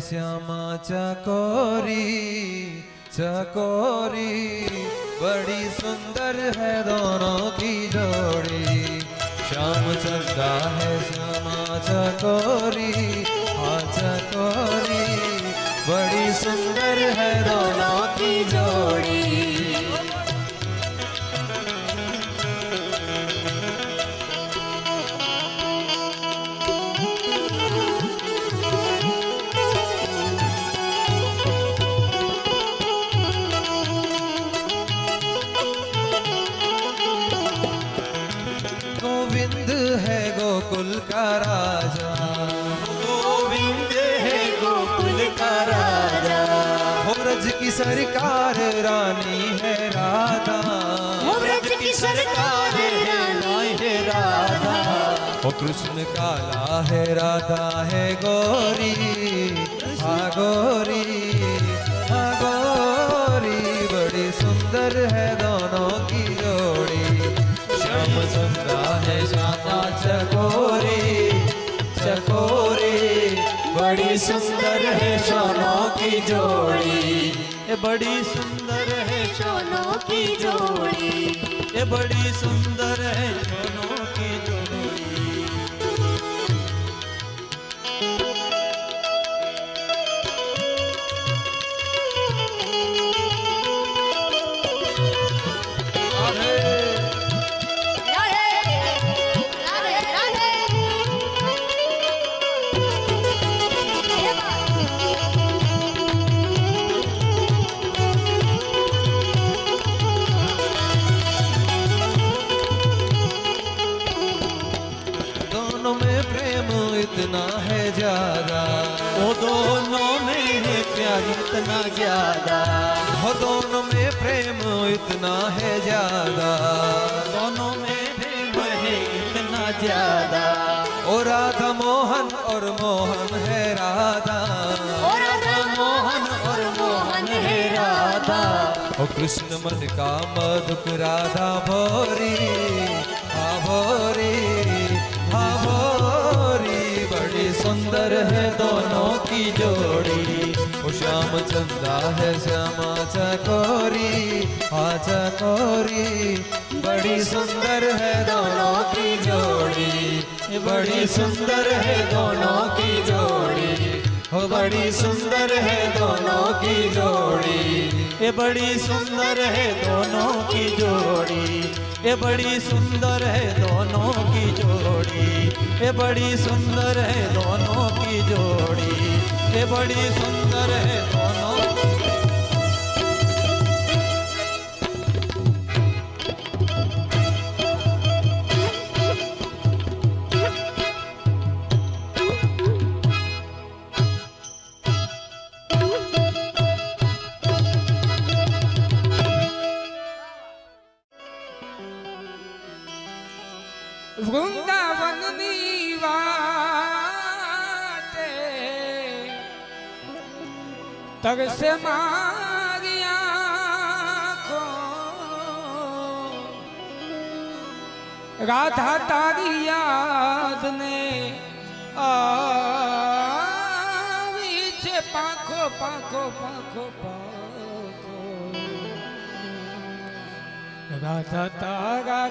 श्यामा चकोरी चकोरी, बड़ी सुंदर है दोनों की जोड़ी। श्याम चंदा है श्यामा चकोरी, हाँ चकोरी, बड़ी सुंदर है दोनों की जोड़ी। गोविंद है गोकुल का राजा, गोविंद है गोकुल का राजा। हो ब्रज की सरकार रानी है राधा, हो ब्रज की सरकार रानी है राधा। हो कृष्ण काला है राधा है गोरी, हाँ गोरी, हाँ गोरी, बड़ी सुंदर है दोनों की जोड़ी। श्याम सुंदर है श्यामा चकोरी चकोरी, बड़ी सुंदर है सोनों की जोड़ी। ये बड़ी सुंदर है सोनों की जोड़ी। ये बड़ी सुंदर है दोनों की जोड़ी। दोनों में प्रेम इतना है ज्यादा, वो दोनों में है प्यार इतना ज्यादा। हो दोनों में प्रेम इतना है ज्यादा, दोनों में प्रेम है इतना ज्यादा। ओ राधा मोहन और मोहन है राधा, ओ राधा मोहन और मोहन है राधा। ओ कृष्ण मन का मधुक राधा भोरी, हाँ भोरी, हाँ भोरी, बड़ी सुंदर है दोनों की जोड़ी। ओ श्याम चंदा है श्यामा चकोरी, हाँ चकोरी, बड़ी सुंदर है दोनों की जोड़ी। बड़ी सुंदर है दोनों की जोड़ी, हो बड़ी सुंदर है दोनों की जोड़ी। ये बड़ी सुंदर है दोनों की जोड़ी। ये बड़ी सुंदर है दोनों की जोड़ी। ये बड़ी सुंदर है दोनों की जोड़ी। ये बड़ी सुंदर है दोनों। વૃંદાવનની વાટે તરસે મારી આંખો, રાધા તારી યાદને આવી છે પાંખો પાંખો પાંખો પાંખો। રાધા તારા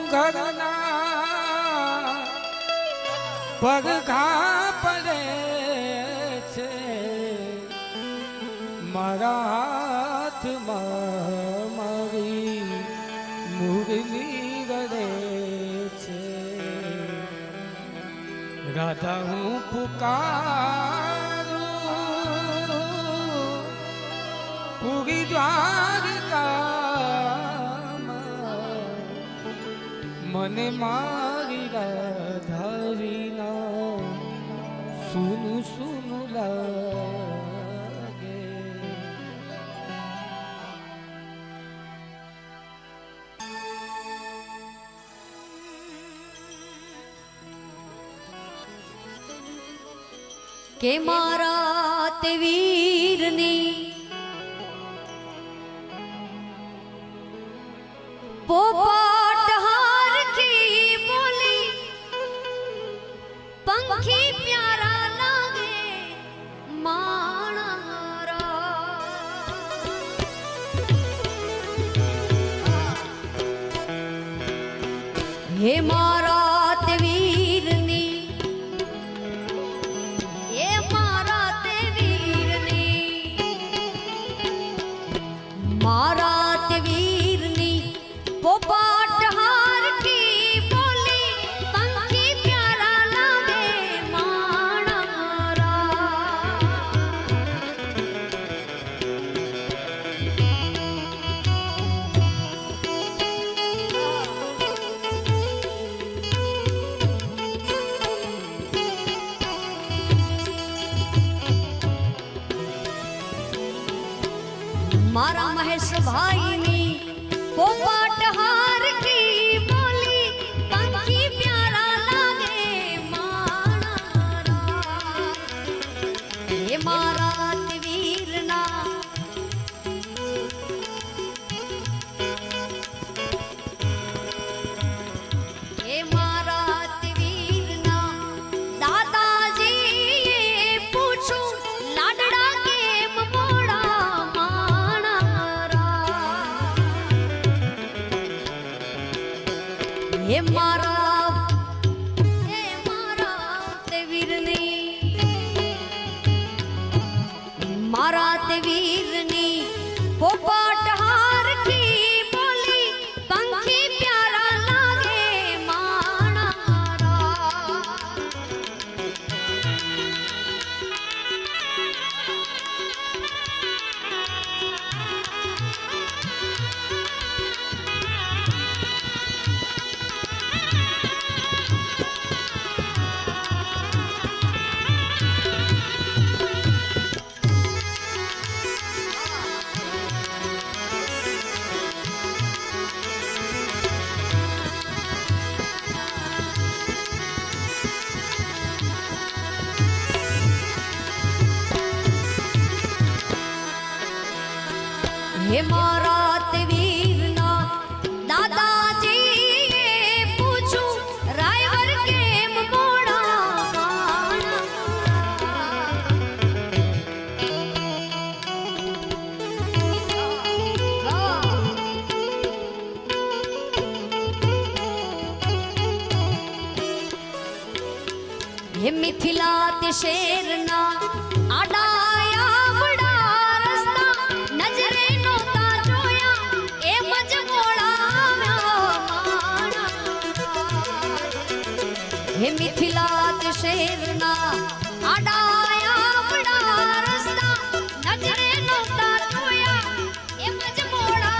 ઘરના પગા પડે છે, મારા હાથમાં મારી મુરલી રડે છે। રાધા હું પુકારું પૂરી દ્વારકામાં, મને મારી રાધા વિના સુનું સુનું લાગે। કે મારા તે વીરની પોપટ હારખી બોલી, પંખી પ્યારા લાગે। હે મારા તે વીરની હે મારા તે વીરની મારા તે વીરની પોપાટ હારકી બોલી પંખી પ્યારા લાગે મારા મારા મહેશ ભાઈની પોપાટ હારકી બોલી પંખી પ્યારા લાગે મારા હે મારા તે વીરના હે મારા તે વીરના દાદાજીએ પૂછું લાડડા કેમ મોડા માણા હે મારા તે વીરની મારા તે વીરની પોપાટ હારકી બોલી પંખી પ્યારા લાગે માણા હે મારા તે વીરના દાદાજીએ પૂછું રાયવર કેમ મોડા હે મિથિલા તે શેરના આડાયા વડા રસ્તા નજરે નહોતા જોયા એમ જ મોડા હે મિથિલા તે શેરના આડાયા વડા રસ્તા નજરે નહોતા જોયા એમ જ મોડા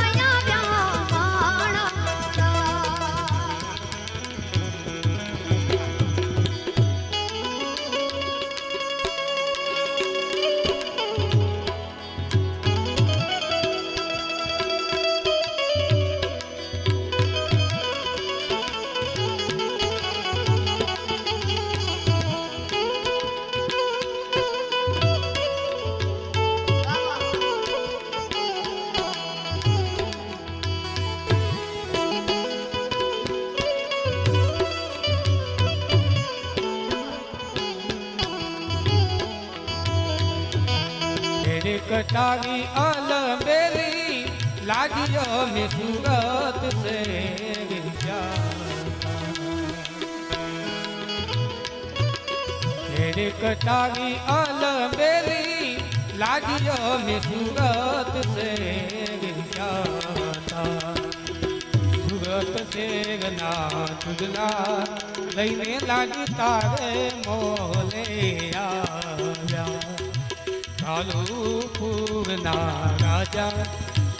कटारी अलबेली लागियो में सूरत से तेरे कटारी अलबेली लागियो में सूरत से सूरत से गना तुझला लईने लागी तारे मोले આવ્યા કાલુપુરના રાજા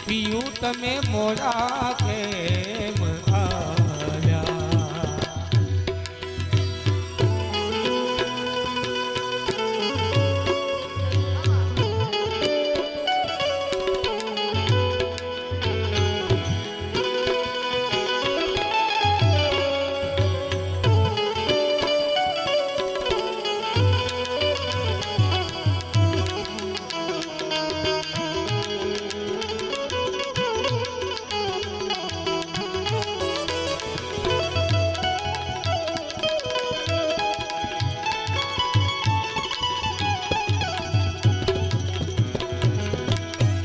પિયું તમે મોડા કેમ આવ્યા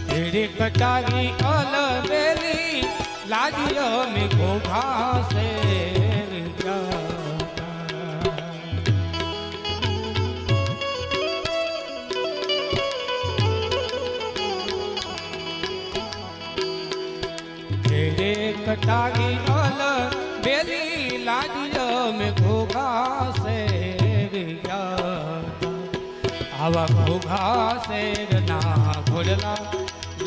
तेरे कटारी अलबेली लागियो में घोघा से कटागी अल बेली लाडिया में घोघा से गया आवा घोघा से ना घोड़ला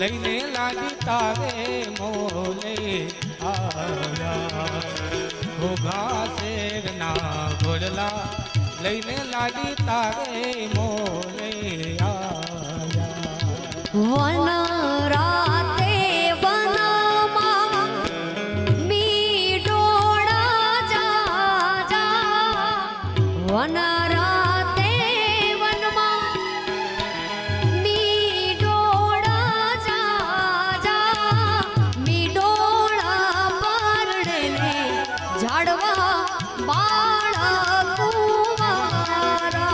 लईने लागी तारे मोले आया घोघा से ना घोड़ला लईने लागी तारे मोले आया वन राते वनमा मी डोळा जा जा वन राते वनमा मी डोळा जा जा मी डोळा परडेले झाडवा बाळ कुवारा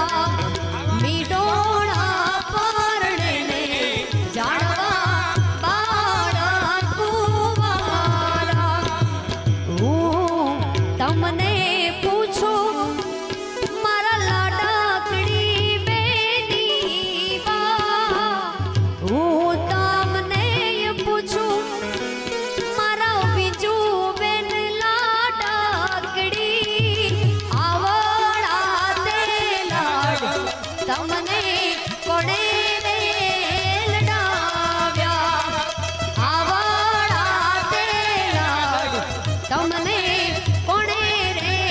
मी डोळा परडेले झाडवा बाळ कुवारा તમને પૂછું મારા લાડકડી બેની બા હું તમને પૂછું મારા બીજું બેન લાડકડી આવડા તે લાડ તમને કોણે વેલડાવ્યા આવડા તે લાડ તમને કોણે રેલડાવ્યા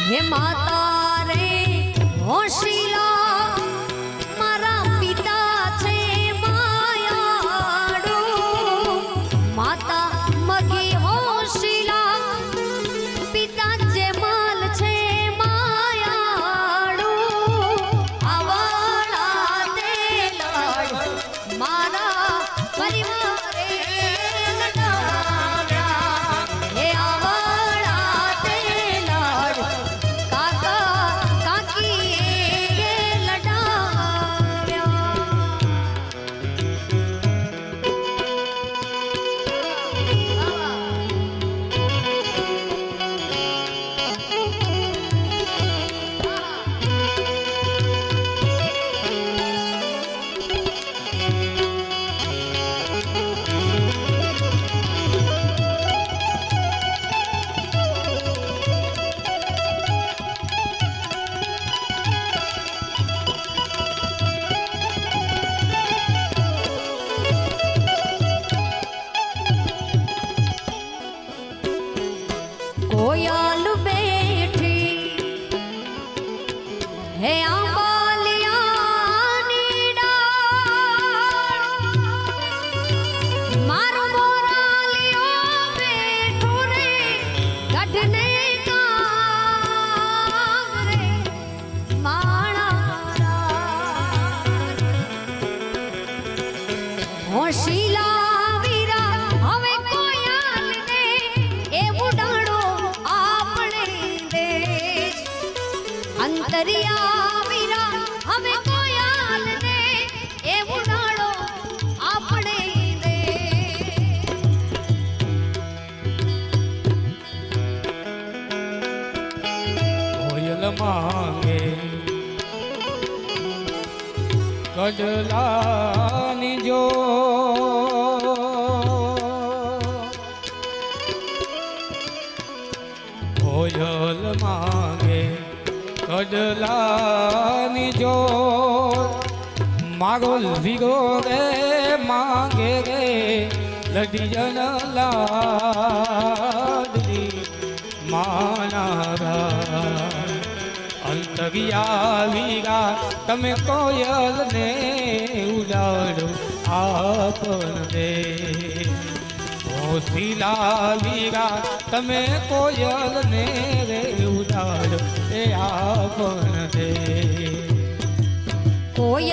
હે માતા રે હોશિલા મારા પિતા છે માયાડો માતા મગી હોશિલા પિતા જેમલ છે માયાડો આવડા તે લાડ મારા પરિવારે લડાવ્યા હે આવડા તે લાડ કાકા કાકી લડાવ્યા कोयल बैठी है आंबालिया डाल मारो मोरालियो बैठो रे गढ़ने कांगरे माणा होशिला वीरा हवे कोयल ने ए बुढ़ाड़ो आपने देश अंतरिया वीरा हमें कोयल ने ए बुढ़ाड़ो आपने देश कोयल मांगे કડલાની જો કોયલ માંગે કડલાની જો માગો વીગો રે માંગે રે લડિયન લાડલી માનારા અંતરિયા વીરા તમે કોયલ ને ઉડાડો આપણ દે હોશિલા વીરા તમે કોયલ ને રે ઉડાડો એ આપણ દે कोयल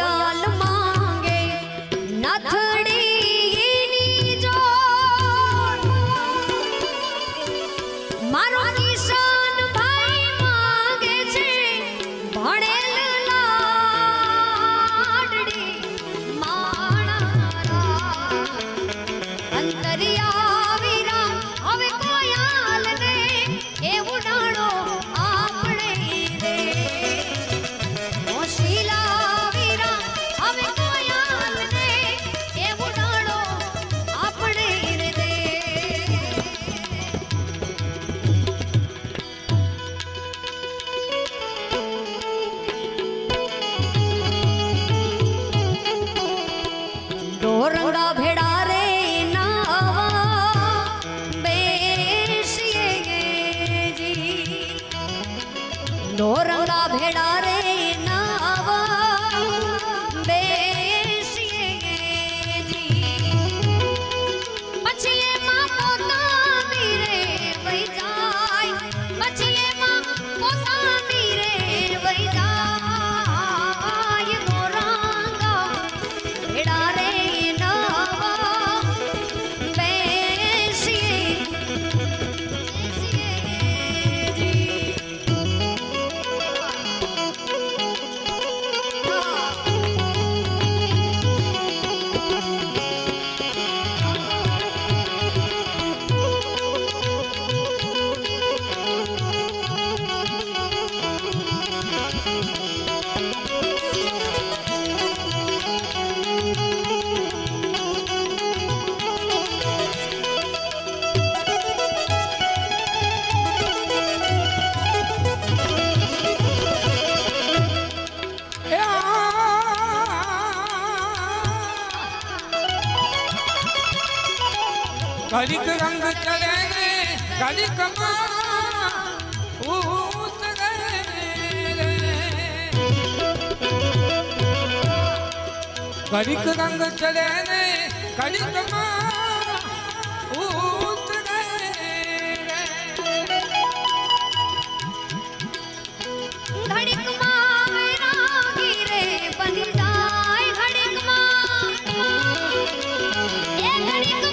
घड़ीक रंग चढ़े घड़ीक ऊत गए घड़ीक रंग चढ़े घड़ीक ऊत गए घड़ीक रागी रे बन जाए घड़ीक ये घड़ीक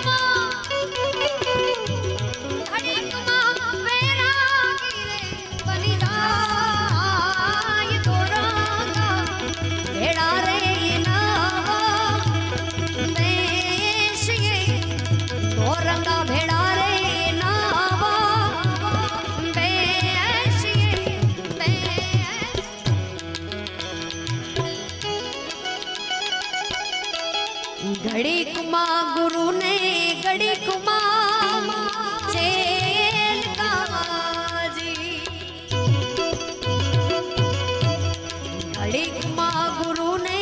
घड़ीक रागी रे बन जाए तोरा भेड़ा रे ना देशिए तोरंगा भेड़ा रे ना घड़ी कुमा गुरु ने घड़ी कुमा चेल काजी घड़ी कुमा गुरु ने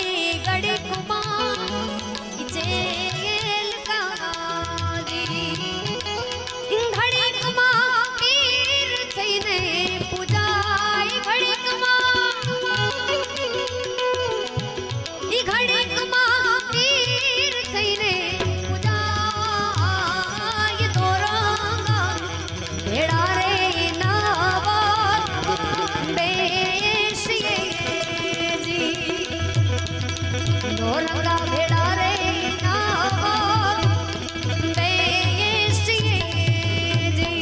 घड़ी कुमा चेल काजी घड़ी कुमा पीर थईने पूजाई घड़ी कुमा घड़ी कुमा पीर थईने पूजाई तोरंगा भेड़ा रे नावा बेशिए जी तोरंगा भेड़ा रे नावा बेशिए जी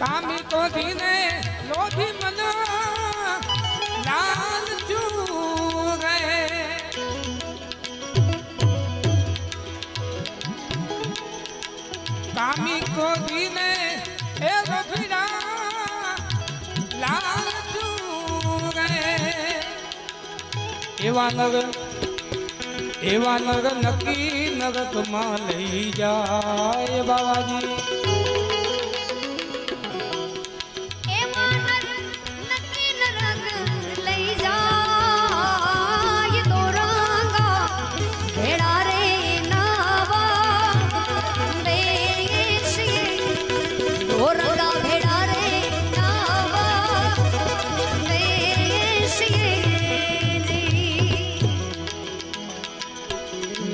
कामी को दीने लोभी मन लाल चू गए कामी को दीने ए लोभीरा लाल चू गए एवा नगर नक्की नरक માં લઈ જાય બાવાજી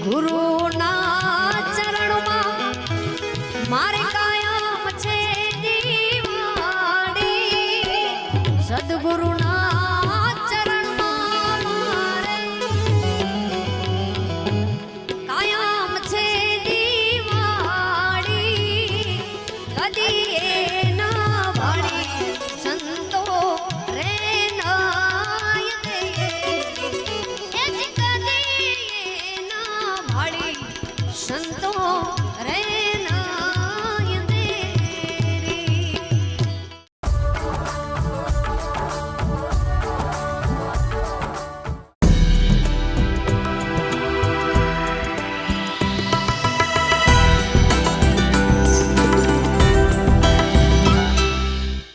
गुरु ना चरण मारे कायम छे दीवाड़ी सदगुरु